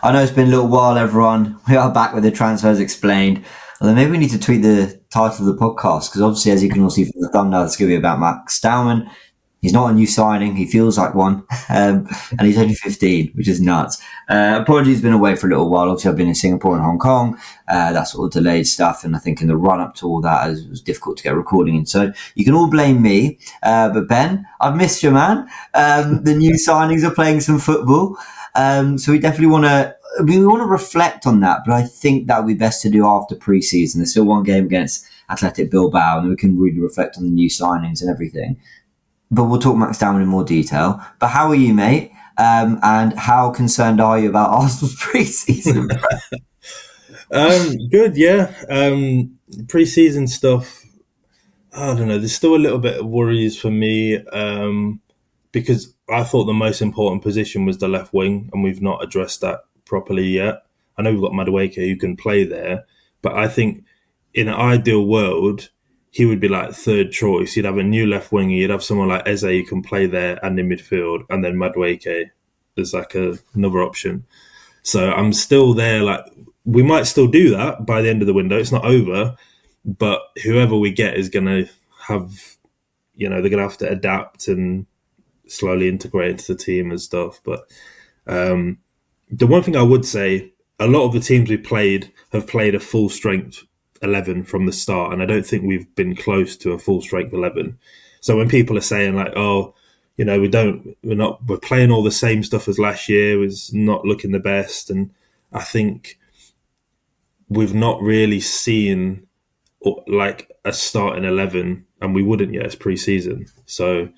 I know it's been a little while, everyone. We are back with the transfers explained. Although maybe we need to tweak the title of the podcast because obviously, as you can all see from the thumbnail, it's going to be about Max Dowman. He's not a new signing. He feels like one. And he's only 15, which is nuts. Apologies, been away for a little while. Obviously, I've been in Singapore and Hong Kong. That sort of delayed stuff. And I think in the run up to all that, it was difficult to get recording in. So you can all blame me. But Ben, I've missed you, man. The new signings are playing some football. So we definitely want to. We want to reflect on that, but I think that would be best to do after preseason. There's still one game against Athletic Bilbao, and we can really reflect on the new signings and everything. But we'll talk Max Dowman in more detail. But how are you, mate? And how concerned are you about Arsenal's preseason? Good, yeah. Pre-season stuff, I don't know. There's still a little bit of worries for me because I thought the most important position was the left wing, and we've not addressed that properly yet. I know we've got Madueke who can play there, but I think in an ideal world, he would be like third choice. You'd have a new left winger, you'd have someone like Eze who can play there and in midfield, and then Madueke is like another option. So I'm still there, like, we might still do that by the end of the window. It's not over, but whoever we get is going to have, they're going to have to adapt and slowly integrate into the team and stuff. But the one thing I would say, a lot of the teams we played have played a full strength 11 from the start, and I don't think we've been close to a full strength 11. So when people are saying like, "Oh, we're playing all the same stuff as last year, was not looking the best," and I think we've not really seen like a starting 11, and we wouldn't yet. It's pre-season, so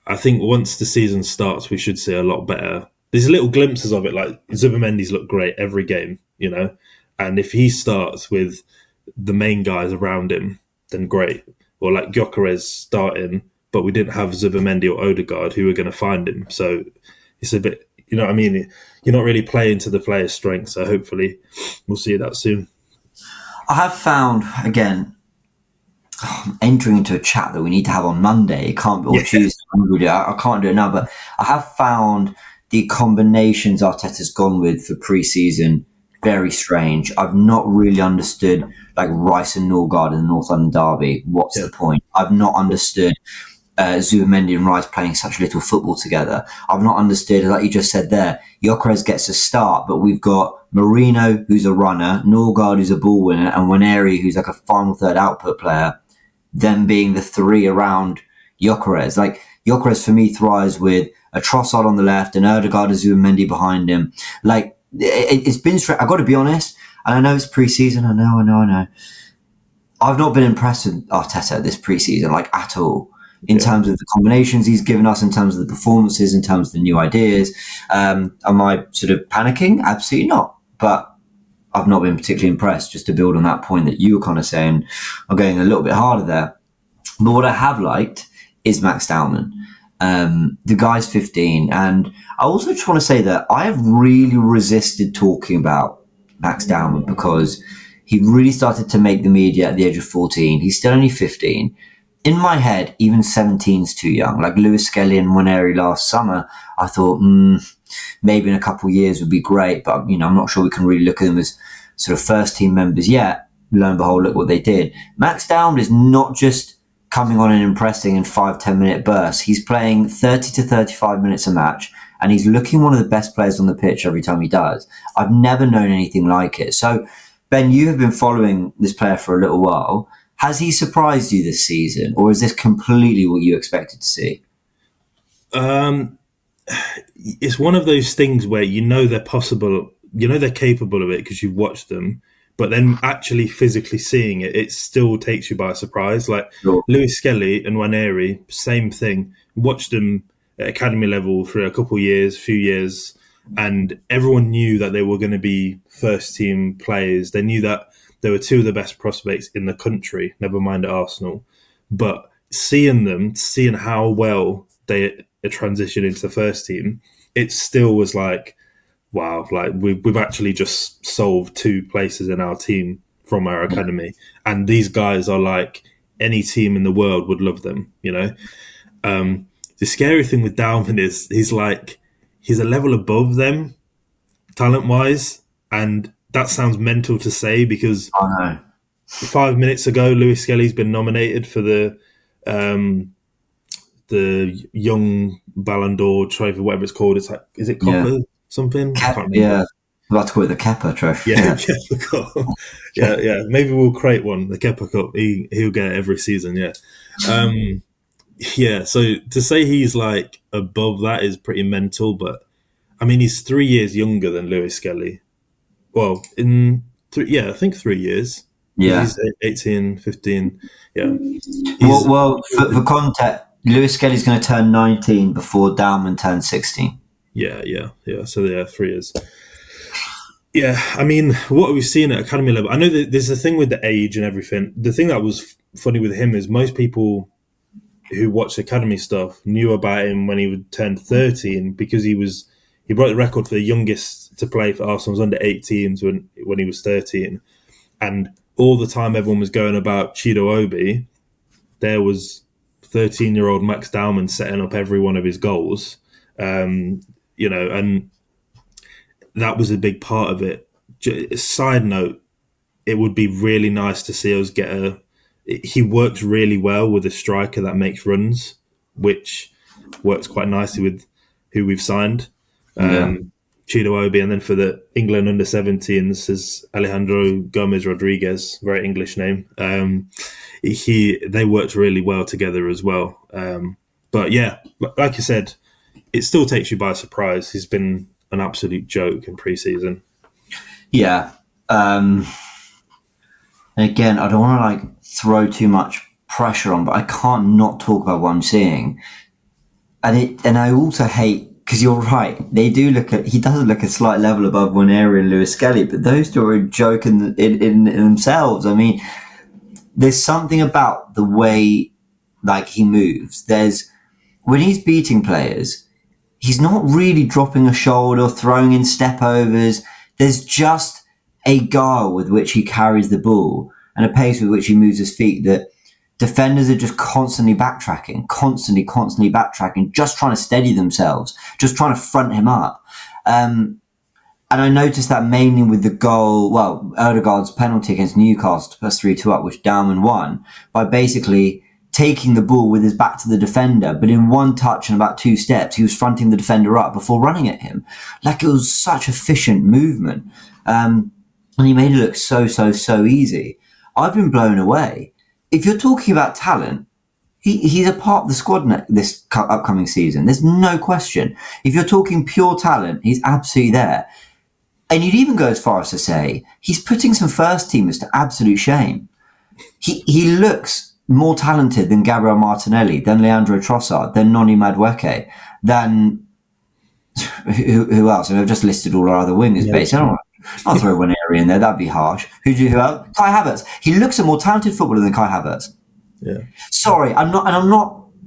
I think once the season starts, we should see a lot better. There's little glimpses of it, like Zubimendi's look great every game, and if he starts with the main guys around him, then great. Or like Gyökeres starting, but we didn't have Zubimendi or Odegaard who were going to find him. So it's a bit, what I mean? You're not really playing to the player's strength, so hopefully we'll see that soon. I have found, again, entering into a chat that we need to have on Monday. It can't be, or Tuesday. I can't do it now, but I have found the combinations Arteta's gone with for pre-season very strange. I've not really understood like Rice and Norgard in the North London derby. What's the point? I've not understood Zubimendi and Rice playing such little football together. I've not understood, like you just said there, Gyökeres gets a start, but we've got Marino, who's a runner, Norgard, who's a ball winner, and Nwaneri, who's like a final third output player, them being the three around Gyökeres. Like, Gyökeres for me thrives with a Trossard on the left and Odegaard and Zubimendi behind him. Like, it's been straight. I've got to be honest, and I know it's pre-season. I know. I've not been impressed with Arteta this pre-season, like at all, in terms of the combinations he's given us, in terms of the performances, in terms of the new ideas. Am I sort of panicking? Absolutely not. But I've not been particularly impressed, just to build on that point that you were kind of saying. I'm going a little bit harder there. But what I have liked is Max Dowman. The guy's 15, and I also just want to say that I have really resisted talking about Max Dowman because he really started to make the media at the age of 14. He's still only 15. In my head, even 17 is too young. Like Lewis Skelly and Nwaneri last summer, I thought maybe in a couple of years would be great, but I'm not sure we can really look at them as sort of first team members yet. Lo and behold, look what they did. Max Dowman is not just coming on and impressing in 5-10 minute bursts. He's playing 30 to 35 minutes a match, and he's looking one of the best players on the pitch every time he does. I've never known anything like it. So, Ben, you have been following this player for a little while. Has he surprised you this season, or is this completely what you expected to see? It's one of those things where they're possible, they're capable of it because you've watched them. But then actually physically seeing it, it still takes you by surprise. Like Sure. Lewis Skelly and Nwaneri, same thing. Watched them at academy level for a few years, and everyone knew that they were going to be first team players. They knew that they were two of the best prospects in the country, never mind at Arsenal. But seeing how well they transitioned into the first team, it still was like, wow, like we've actually just solved two places in our team from our academy. And these guys are like, any team in the world would love them, The scary thing with Dowman is he's a level above them. talent-wise, and that sounds mental to say because I know. 5 minutes ago, Lewis Skelly's been nominated for the Young Ballon d'Or trophy, whatever it's called. It's like, is it Yeah. Copper something? I can't remember. Yeah. I'd like to call it the Kepa trophy. Yeah, Kepa Cup. Yeah. Maybe we'll create one. The Kepa Cup. He'll get it every season. Yeah. Yeah. So to say he's like above that is pretty mental. But I mean, he's 3 years younger than Lewis Skelly. Well, I think 3 years. Yeah. He's 18, 15. Yeah. Well, for context, Lewis Skelly's going to turn 19 before Dowman turns 16. Yeah. So 3 years. Yeah, I mean, what we've seen at academy level, I know that there's a thing with the age and everything. The thing that was funny with him is most people who watch academy stuff knew about him when he would turn 13 because he broke the record for the youngest to play for Arsenal's under 18s when he was 13. And all the time everyone was going about Chido Obi, there was 13-year-old Max Dowman setting up every one of his goals. And that was a big part of it. Side note, it would be really nice to see us get he works really well with a striker that makes runs, which works quite nicely with who we've signed. Chido Obi, and then for the England under 17s is Alejandro Gomez Rodriguez, very English name. They worked really well together as well. But yeah, like you said, it still takes you by surprise. He's been an absolute joke in pre-season. Yeah. Again, I don't want to throw too much pressure on, but I can't not talk about what I'm seeing. And I also hate, because you're right, he does look a slight level above Nwaneri and Lewis Skelly, but those two are a joke in themselves. I mean, there's something about the way he moves. When he's beating players, he's not really dropping a shoulder, throwing in step overs. There's just a guile with which he carries the ball and a pace with which he moves his feet that defenders are just constantly backtracking, just trying to steady themselves, just trying to front him up. And I noticed that mainly with the goal, Ødegaard's penalty against Newcastle to put us 3-2 up, which Dowman won, by basically taking the ball with his back to the defender, but in one touch and about 2 steps, he was fronting the defender up before running at him. It was such efficient movement. And he made it look so easy. I've been blown away. If you're talking about talent, he's a part of the squad this upcoming season. There's no question. If you're talking pure talent, he's absolutely there. And you'd even go as far as to say he's putting some first teamers to absolute shame. He looks more talented than Gabriel Martinelli, than Leandro Trossard, than Noni Madueke, than who else? I've just listed all our other wingers, basically. I'll throw Nwaneri in there. That'd be harsh. Who else? Kai Havertz. He looks a more talented footballer than Kai Havertz. Yeah. Sorry, I'm not.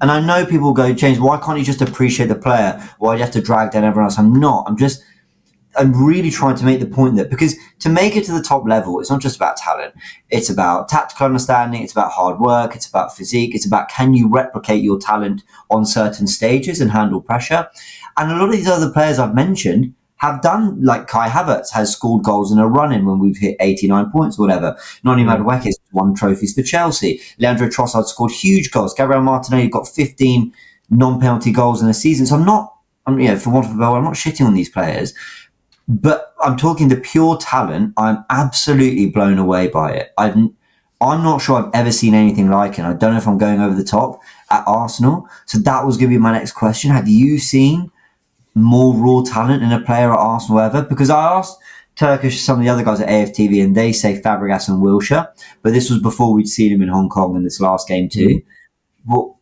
And I know people go, James, why can't you just appreciate the player? Why do you have to drag down everyone else? I'm not. I'm really trying to make the point that because to make it to the top level, it's not just about talent. It's about tactical understanding. It's about hard work. It's about physique. It's about can you replicate your talent on certain stages and handle pressure? And a lot of these other players I've mentioned have done, like Kai Havertz has scored goals in a run-in when we've hit 89 points or whatever. Noni Madueke has won trophies for Chelsea. Leandro Trossard scored huge goals. Gabriel Martinelli got 15 non-penalty goals in a season. So I'm not shitting on these players. But I'm talking the pure talent. I'm absolutely blown away by it. I'm not sure I've ever seen anything like it. I don't know if I'm going over the top at Arsenal. So that was going to be my next question. Have you seen more raw talent in a player at Arsenal ever? Because I asked Turkish, some of the other guys at AFTV, and they say Fabregas and Wilshere. But this was before we'd seen him in Hong Kong in this last game too.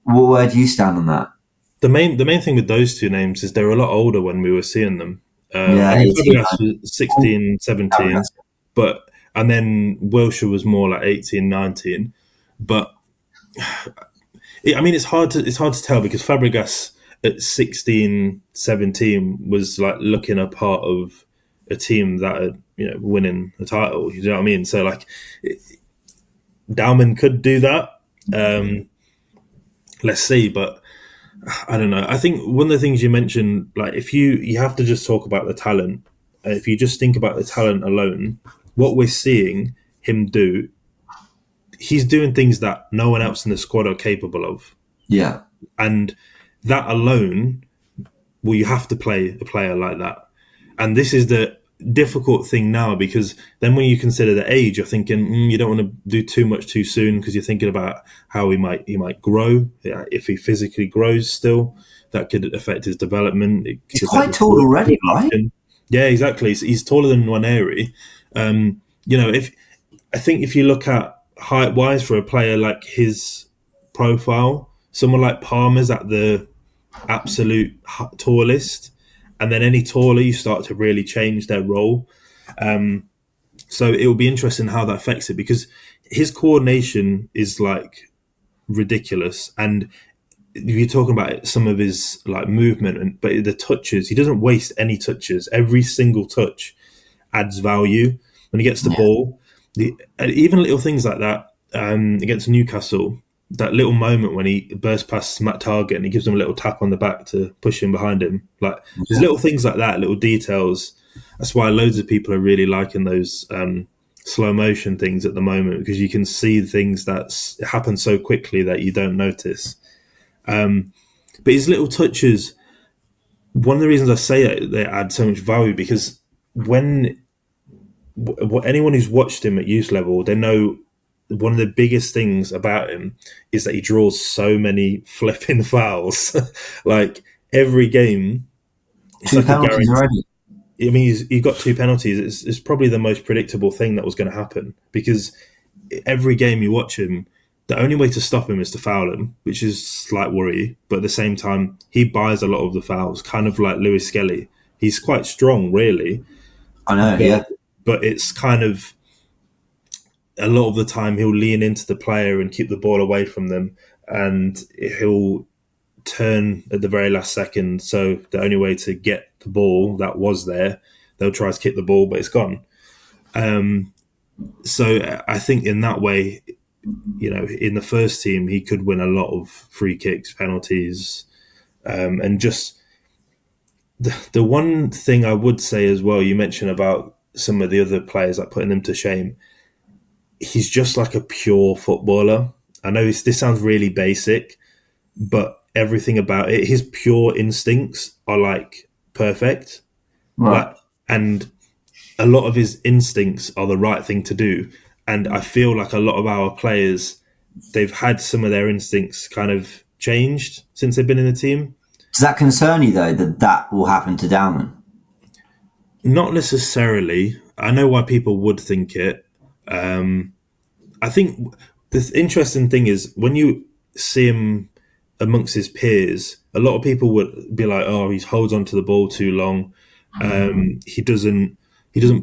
Where do you stand on that? The main thing with those two names is they were a lot older when we were seeing them. Fabregas was 16, 17, and then Wilshere was more like 18, 19. But it's hard to tell because Fabregas at 16, 17 was looking a part of a team that are winning a title. You know what I mean? So Dowman could do that. Let's see, but I don't know. I think one of the things you mentioned, if you have to just talk about the talent, if you just think about the talent alone, what we're seeing him do, he's doing things that no one else in the squad are capable of. Yeah. And that alone, well, you have to play a player like that. And this is the difficult thing now, because then when you consider the age, you're thinking you don't want to do too much too soon, because you're thinking about how he might grow. If he physically grows still, that could affect his development. He's quite tall already, right? Yeah, exactly. He's taller than Nwaneri. If you look at height-wise for a player like his profile, someone like Palmer's at the absolute tallest, and then any taller, you start to really change their role. So it will be interesting how that affects it, because his coordination is like ridiculous, and you're talking about some of his like movement, but the touches, he doesn't waste any touches. Every single touch adds value when he gets the ball. Even little things like that against Newcastle, that little moment when he bursts past Matt Target and he gives him a little tap on the back to push him behind him. Like there's little things like that, little details. That's why loads of people are really liking those slow motion things at the moment, because you can see things that happen so quickly that you don't notice. But his little touches, one of the reasons I say it, they add so much value, because when anyone who's watched him at youth level, they know one of the biggest things about him is that he draws so many flipping fouls. Like every game, it's 2 like penalties already. I mean, he got 2 penalties. It's probably the most predictable thing that was going to happen, because every game you watch him, the only way to stop him is to foul him, which is a slight worry. But at the same time, he buys a lot of the fouls, kind of like Lewis Skelly. He's quite strong, really. I know, yeah. But it's kind of, a lot of the time he'll lean into the player and keep the ball away from them, and he'll turn at the very last second. So the only way to get the ball that was there, they'll try to kick the ball, but it's gone. So I think in that way, in the first team, he could win a lot of free kicks, penalties, and just the one thing I would say as well, you mentioned about some of the other players, like putting them to shame. He's just like a pure footballer. I know this sounds really basic, but everything about it, his pure instincts are like perfect. Right. And a lot of his instincts are the right thing to do. And I feel like a lot of our players, they've had some of their instincts kind of changed since they've been in the team. Does that concern you, though, that will happen to Dowman? Not necessarily. I know why people would think it. I think the interesting thing is when you see him amongst his peers, a lot of people would be like, "Oh, he holds on to the ball too long. He doesn't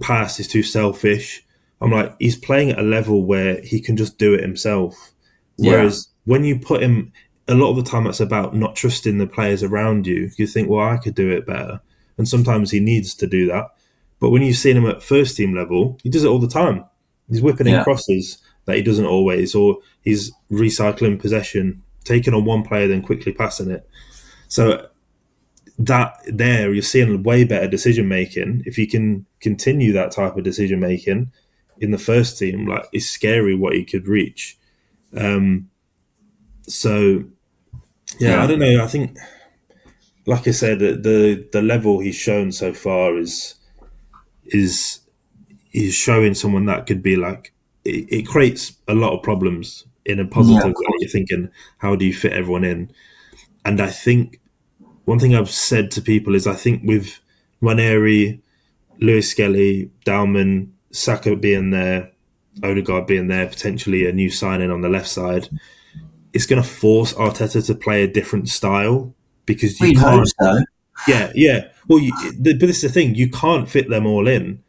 pass. He's too selfish." I'm like, he's playing at a level where he can just do it himself. Whereas when you put him, a lot of the time it's about not trusting the players around you. You think, well, I could do it better. And sometimes he needs to do that. But when you've seen him at first team level, he does it all the time. He's whipping in crosses that he doesn't always, or he's recycling possession, taking on one player, then quickly passing it. So that there, you're seeing way better decision making. If you can continue that type of decision making in the first team, like, it's scary what he could reach. I don't know. I think, like I said, the level he's shown so far is showing someone that could be like, it creates a lot of problems in a positive way. You're thinking, how do you fit everyone in? And I think one thing I've said to people is, I think with Nwaneri, Lewis Skelly, Dowman, Saka being there, Odegaard being there, potentially a new signing on the left side, it's going to force Arteta to play a different style, because you can't. So. Yeah. Well, but this is the thing: you can't fit them all in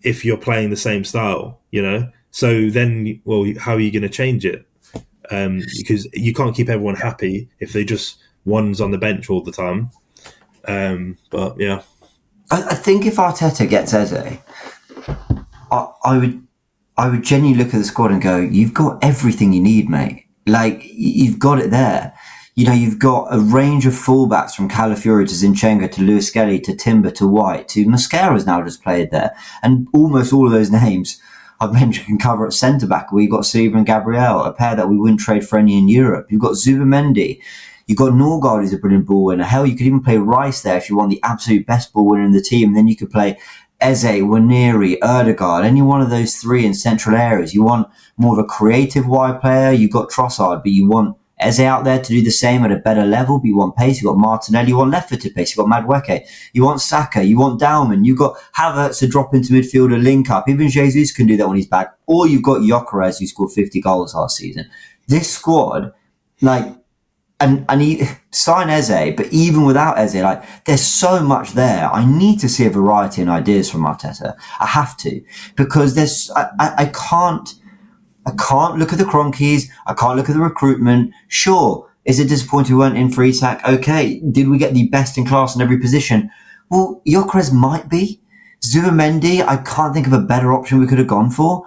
if you're playing the same style, So then, well, how are you going to change it? Because you can't keep everyone happy if they just one's on the bench all the time. But yeah, I think if Arteta gets Eze, I would genuinely look at the squad and go, "You've got everything you need, mate. Like, you've got it there. you've got a range of fullbacks from Calafiori to Zinchenko to Lewis Skelly to Timber to White to Mosquera's now just played there. And almost all of those names I've mentioned can cover at centre-back, where you've got Saliba and Gabriel, a pair that we wouldn't trade for any in Europe. You've got Zubamendi. You've got Norgard, who's a brilliant ball winner. Hell, you could even play Rice there if you want the absolute best ball winner in the team. And then you could play Eze, Nwaneri, Erdegaard, any one of those three in central areas. You want more of a creative wide player. You've got Trossard, but you want Eze out there to do the same at a better level, but you want pace. You've got Martinelli, you want left-footed pace. You've got Madueke, you want Saka, you want Dowman. You've got Havertz to drop into midfield and link up. Even Jesus can do that when he's back. Or you've got Gyökeres, who scored 50 goals last season. This squad, and he sign Eze, but even without Eze, there's so much there. I need to see a variety in ideas from Arteta. I have to, because I can't look at the Cronkies. I can't look at the recruitment. Sure, is it disappointing we weren't in for Isak? Okay, did we get the best in class in every position? Well, Gyökeres might be. Zubamendi, I can't think of a better option we could have gone for.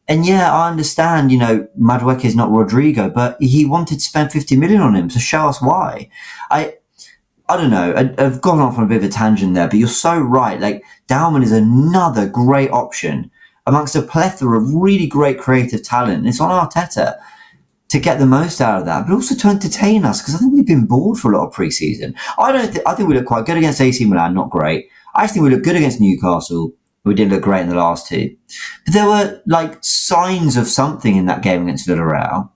And yeah, I understand, Madueke is not Rodrigo, but he wanted to spend 50 million on him, so show us why. I don't know. I've gone off on a bit of a tangent there, but you're so right. Dowman is another great option amongst a plethora of really great creative talent. And it's on Arteta to get the most out of that, but also to entertain us, because I think we've been bored for a lot of pre-season. I think we look quite good against AC Milan, not great. I think we look good against Newcastle. We didn't look great in the last two. But there were signs of something in that game against Villarreal.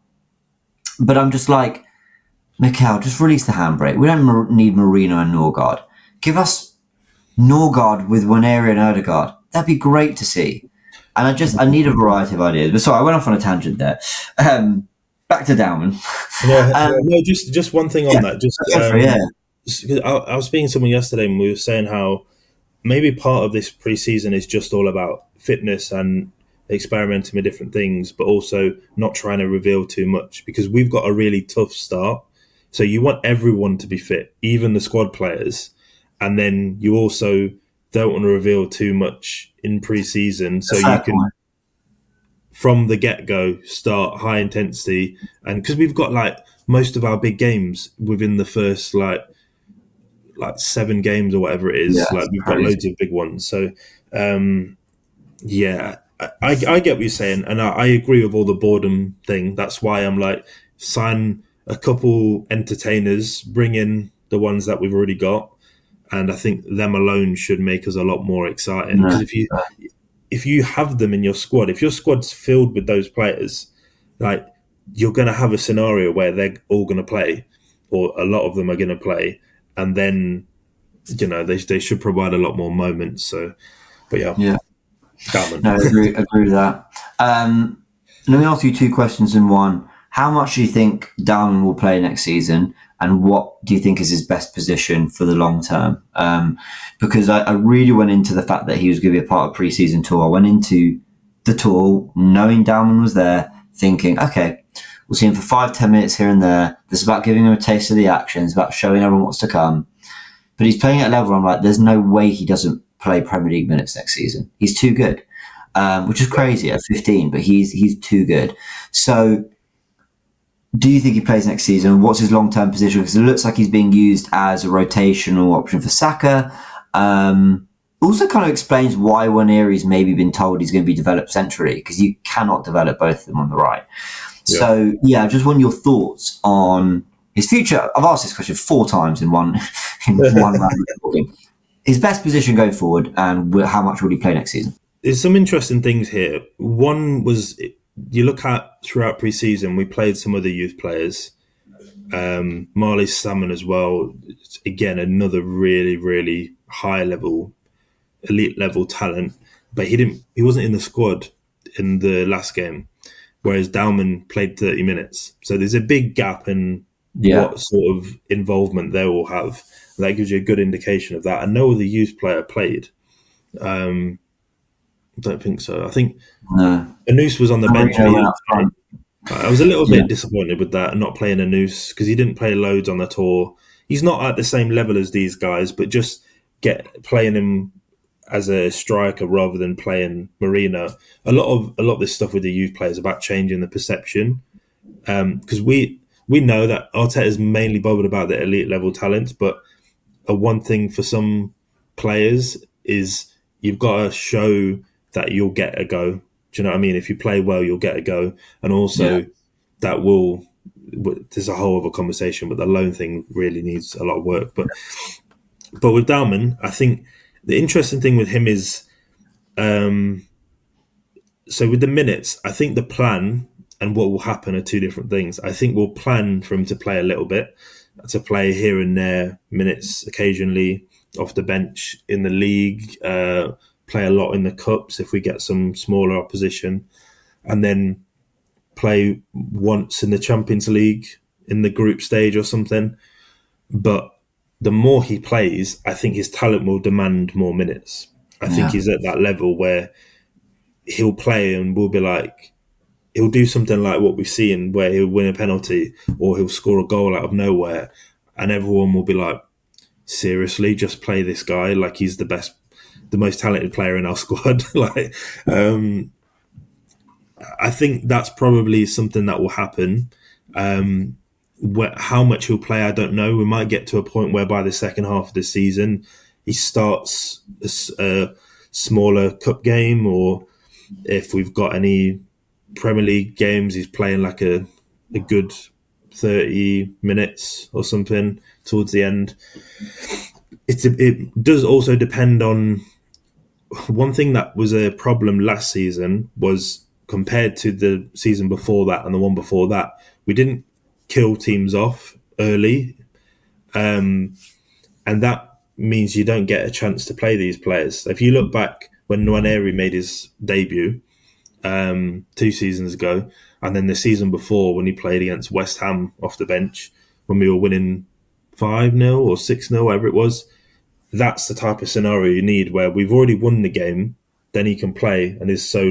But I'm just Mikel, just release the handbrake. We don't need Marino and Norgard. Give us Norgard with Nwaneri and Erdegaard. That'd be great to see. And I need a variety of ideas. But sorry, I went off on a tangent there. Back to Dowman. No, just one thing on that. I was speaking to someone yesterday and we were saying how maybe part of this preseason is just all about fitness and experimenting with different things, but also not trying to reveal too much, because we've got a really tough start. So you want everyone to be fit, even the squad players. And then you also don't want to reveal too much in preseason. So you can, from the get-go, start high intensity. And because we've got most of our big games within the first 7 games or whatever it is, we've got loads of big ones. So I get what you're saying, and I agree with all the boredom thing. That's why I'm sign a couple entertainers, bring in the ones that we've already got, and I think them alone should make us a lot more exciting. Because if you have them in your squad, if your squad's filled with those players, you're going to have a scenario where they're all going to play, or a lot of them are going to play. And then, they should provide a lot more moments. So, but yeah. Dowman. No, I agree with that. Let me ask you 2 questions in one. How much do you think Dowman will play next season? And what do you think is his best position for the long term? Because I really went into the fact that he was going to be a part of pre-season tour. I went into the tour knowing Dowman was there, thinking, okay, we'll see him for 5-10 minutes here and there. This is about giving him a taste of the action. It's about showing everyone what's to come. But he's playing at a level I'm there's no way he doesn't play Premier League minutes next season. He's too good, which is crazy at 15, but he's too good. So do you think he plays next season? What's his long-term position? Because it looks like he's being used as a rotational option for Saka. Also kind of explains why Nwaneri's maybe been told he's going to be developed centrally, because you cannot develop both of them on the right. So, I just want your thoughts on his future. I've asked this question 4 times in one round. His best position going forward, and how much will he play next season? There's some interesting things here. One was, you look at throughout pre-season, we played some other youth players. Marley Salmon as well. Again, another really, really high level, elite level talent. But he wasn't in the squad in the last game, whereas Dowman played 30 minutes. So there's a big gap in what sort of involvement they will have. That gives you a good indication of that. And no other youth player played. I don't think so. I think Anus was on the bench. I was a little bit disappointed with that, and not playing Anus, because he didn't play loads on the tour. He's not at the same level as these guys, but just playing him as a striker rather than playing Marino. A lot of this stuff with the youth players about changing the perception, because we we know that Arteta's mainly bothered about the elite level talent, but one thing for some players is you've got to show that you'll get a go. Do you know what I mean? If you play well, you'll get a go. And also that will, there's a whole other conversation, but the loan thing really needs a lot of work. But with Dowman, I think the interesting thing with him is, so with the minutes, I think the plan and what will happen are two different things. I think we'll plan for him to play a little bit, to play here and there, minutes occasionally off the bench in the league, play a lot in the cups if we get some smaller opposition, and then play once in the Champions League in the group stage or something. But the more he plays, I think his talent will demand more minutes. I think he's at that level where he'll play and we'll be like, he'll do something like what we've seen where he'll win a penalty or he'll score a goal out of nowhere, and everyone will be like, seriously, just play this guy like he's the most talented player in our squad. I think that's probably something that will happen. How much he'll play, I don't know. We might get to a point where by the second half of the season, he starts a smaller cup game, or if we've got any Premier League games, he's playing like a good 30 minutes or something towards the end. It does also depend on one thing that was a problem last season was compared to the season before that and the one before that, we didn't kill teams off early. And that means you don't get a chance to play these players. If you look back when Nwaneri made his debut 2 seasons ago, and then the season before when he played against West Ham off the bench, when we were winning 5-0 or 6-0, whatever it was, that's the type of scenario you need where we've already won the game, then he can play and is so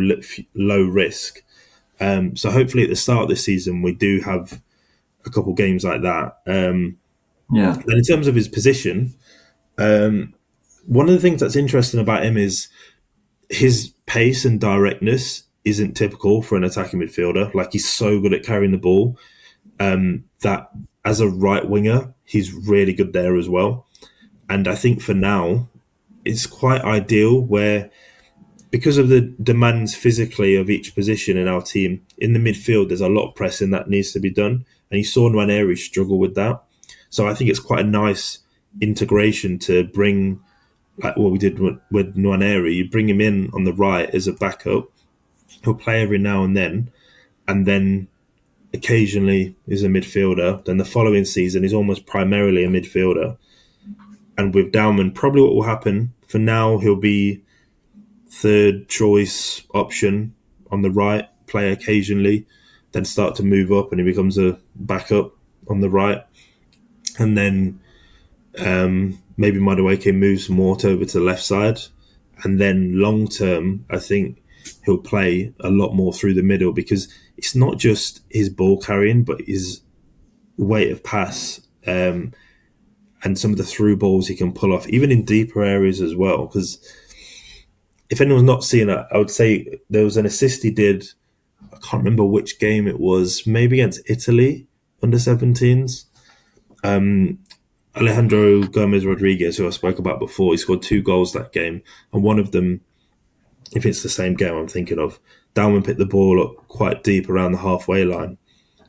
low risk. So hopefully at the start of the season, we do have a couple games like that. And in terms of his position, one of the things that's interesting about him is his pace and directness isn't typical for an attacking midfielder. Like, he's so good at carrying the ball that as a right winger, he's really good there as well. And I think for now, it's quite ideal where, because of the demands physically of each position in our team, in the midfield, there's a lot of pressing that needs to be done. And you saw Nwaneri struggle with that. So I think it's quite a nice integration to bring, like what we did with Nwaneri. You bring him in on the right as a backup. He'll play every now and then occasionally is a midfielder. Then the following season, he's almost primarily a midfielder. And with Dowman, probably what will happen, for now, he'll be third choice option on the right, play occasionally, then start to move up and he becomes a backup on the right. And then maybe Madueke moves more over to the left side. And then long term, I think he'll play a lot more through the middle, because it's not just his ball carrying, but his weight of pass and some of the through balls he can pull off, even in deeper areas as well. Because if anyone's not seen it, I would say there was an assist he did, I can't remember which game it was, maybe against Italy, under 17s. Alejandro Gomez Rodriguez, who I spoke about before, he scored 2 goals that game. And one of them, if it's the same game I'm thinking of, Dowman picked the ball up quite deep around the halfway line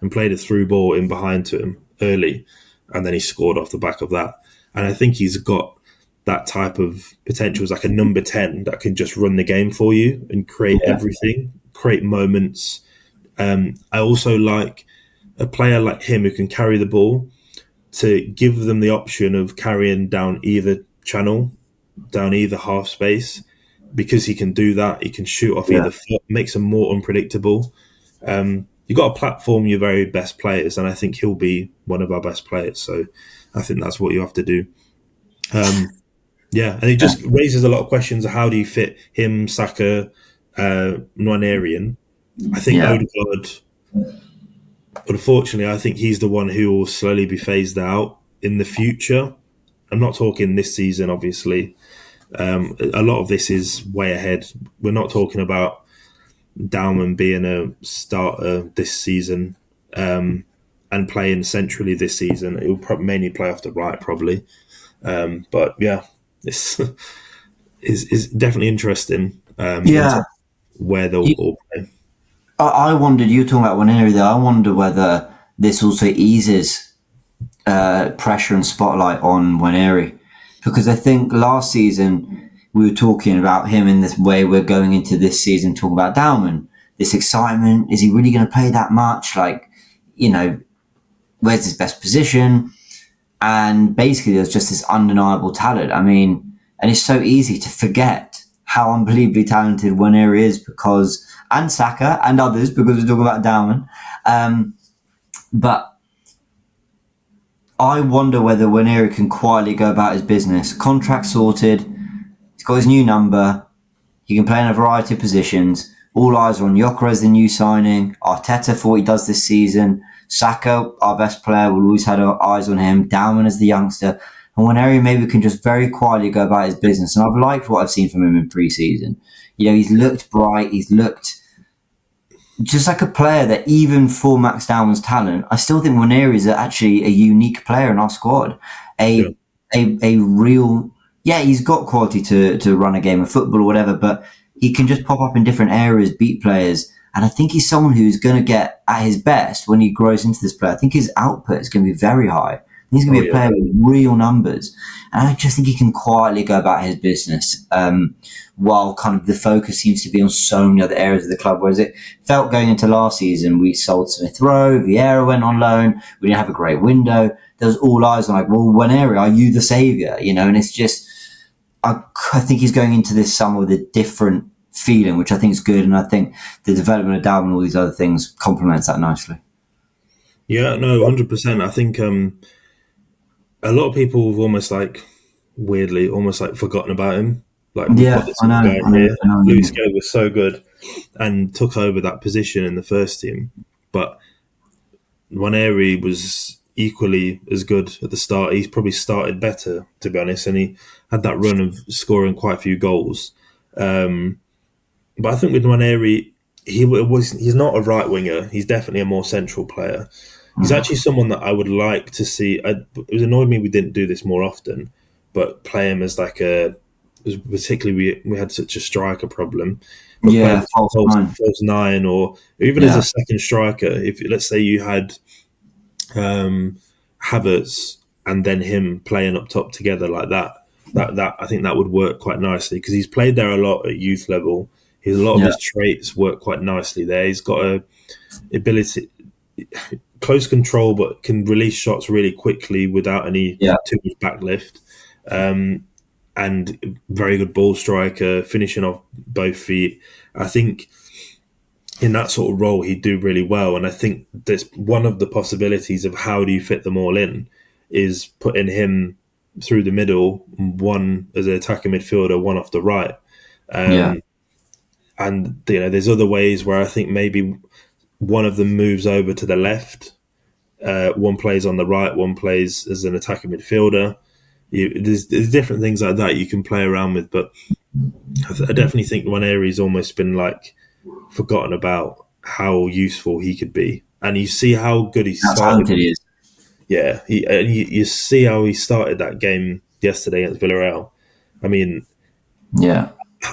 and played a through ball in behind to him early. And then he scored off the back of that. And I think he's got that type of potential as like a number 10 that can just run the game for you and create everything, create moments. I also like a player like him who can carry the ball, to give them the option of carrying down either channel, down either half space, because he can do that. He can shoot off either foot, makes them more unpredictable. You've got to platform your very best players, and I think he'll be one of our best players. So I think that's what you have to do. And it just raises a lot of questions of how do you fit him, Saka, Nwaneri in. I think Odegaard, unfortunately, I think he's the one who will slowly be phased out in the future. I'm not talking this season, obviously. A lot of this is way ahead. We're not talking about Dowman being a starter this season. and playing centrally this season. He'll mainly play off the right, probably. But yeah, it's is definitely interesting into where they'll all play. I wondered, you were talking about Nwaneri there, I wonder whether this also eases pressure and spotlight on Nwaneri, because I think last season we were talking about him in this way we're going into this season, talking about Dowman, this excitement, is he really going to play that much? Like, where's his best position? And basically there's just this undeniable talent. I mean, and it's so easy to forget how unbelievably talented Nwaneri is, because, and Saka and others, because we're talking about Dowman. But I wonder whether Nwaneri can quietly go about his business. Contract sorted, he's got his new number, he can play in a variety of positions. All eyes are on Gyökeres, the new signing, Arteta for what he does this season, Saka, our best player, we'll always have our eyes on him, Dowman as the youngster. And Nwaneri maybe can just very quietly go about his business. And I've liked what I've seen from him in pre-season. He's looked bright, he's looked just like a player that, even for Max Dowman's talent, I still think Nwaneri is actually a unique player in our squad. A real, he's got quality to run a game of football or whatever, but he can just pop up in different areas, beat players. And I think he's someone who's going to get at his best when he grows into this player. I think his output is going to be very high. He's going to be a player with real numbers. And I just think he can quietly go about his business, while kind of the focus seems to be on so many other areas of the club. Whereas it felt going into last season, we sold Smith Rowe, Vieira went on loan, we didn't have a great window. There was all eyes on, like, well, Nwaneri, are you the saviour? And it's just, I think he's going into this summer with a different feeling, which I think is good. And I think the development of Dowman and all these other things complements that nicely. Yeah, no, 100%. I think a lot of people have almost weirdly forgotten about him. Like, we've got this guy here. Luis Gay was so good and took over that position in the first team. But Nwaneri was equally as good at the start. He's probably started better, to be honest, and he had that run of scoring quite a few goals. But I think with Nwaneri, he's not a right winger. He's definitely a more central player. He's actually someone that I would like to see. It was annoyed me we didn't do this more often, but play him as particularly we had such a striker problem. But false nine, or even as a second striker. If, let's say, you had Havertz and then him playing up top together like that I think that would work quite nicely, because he's played there a lot at youth level. A lot of his traits work quite nicely there. He's got a ability, close control, but can release shots really quickly without any too much backlift. And very good ball striker, finishing off both feet. I think in that sort of role he'd do really well. And I think that's one of the possibilities of how do you fit them all in, is putting him through the middle, one as an attacking midfielder, one off the right. And there's other ways where I think maybe one of them moves over to the left, one plays on the right, one plays as an attacking midfielder. There's different things like that you can play around with, but I definitely think Nwaneri's almost been forgotten about how useful he could be. And you see how good he started. How talented he is. Yeah, you see how he started that game yesterday against Villarreal. I mean,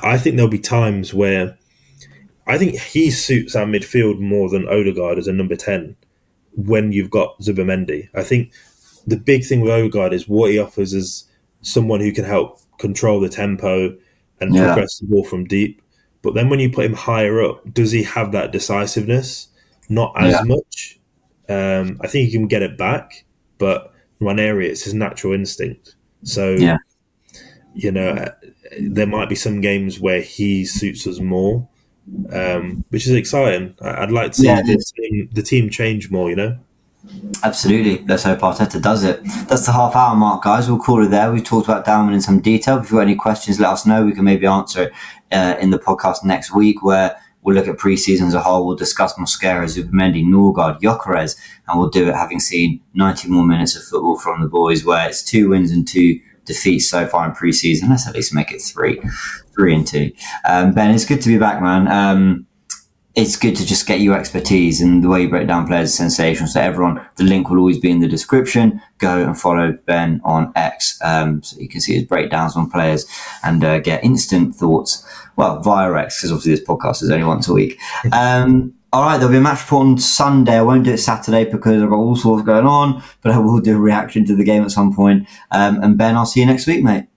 I think there'll be times where I think he suits our midfield more than Odegaard as a number 10 when you've got Zubimendi. I think the big thing with Odegaard is what he offers as someone who can help control the tempo and progress the ball from deep. But then when you put him higher up, does he have that decisiveness? Not as much. I think he can get it back, but Nwaneri, it's his natural instinct. So, there might be some games where he suits us more, which is exciting. I'd like to see the team change more, Absolutely. Let's hope Arteta does it. That's the half-hour mark, guys. We'll call it there. We've talked about Dowman in some detail. If you've got any questions, let us know. We can maybe answer it in the podcast next week, where we'll look at pre-season as a whole. We'll discuss Mosquera, Zubimendi, Norgard, Gyökeres, and we'll do it having seen 90 more minutes of football from the boys, where it's 2 wins and 2 defeats so far in pre-season. Let's at least make it 3 and 2. Ben, it's good to be back, man. it's good to just get your expertise, and the way you break down players is sensational. So everyone, the link will always be in the description. Go and follow Ben on X, so you can see his breakdowns on players and get instant thoughts. Well, via X, because obviously this podcast is only once a week. All right, there'll be a match report on Sunday. I won't do it Saturday because I've got all sorts going on, but I will do a reaction to the game at some point. And Ben, I'll see you next week, mate.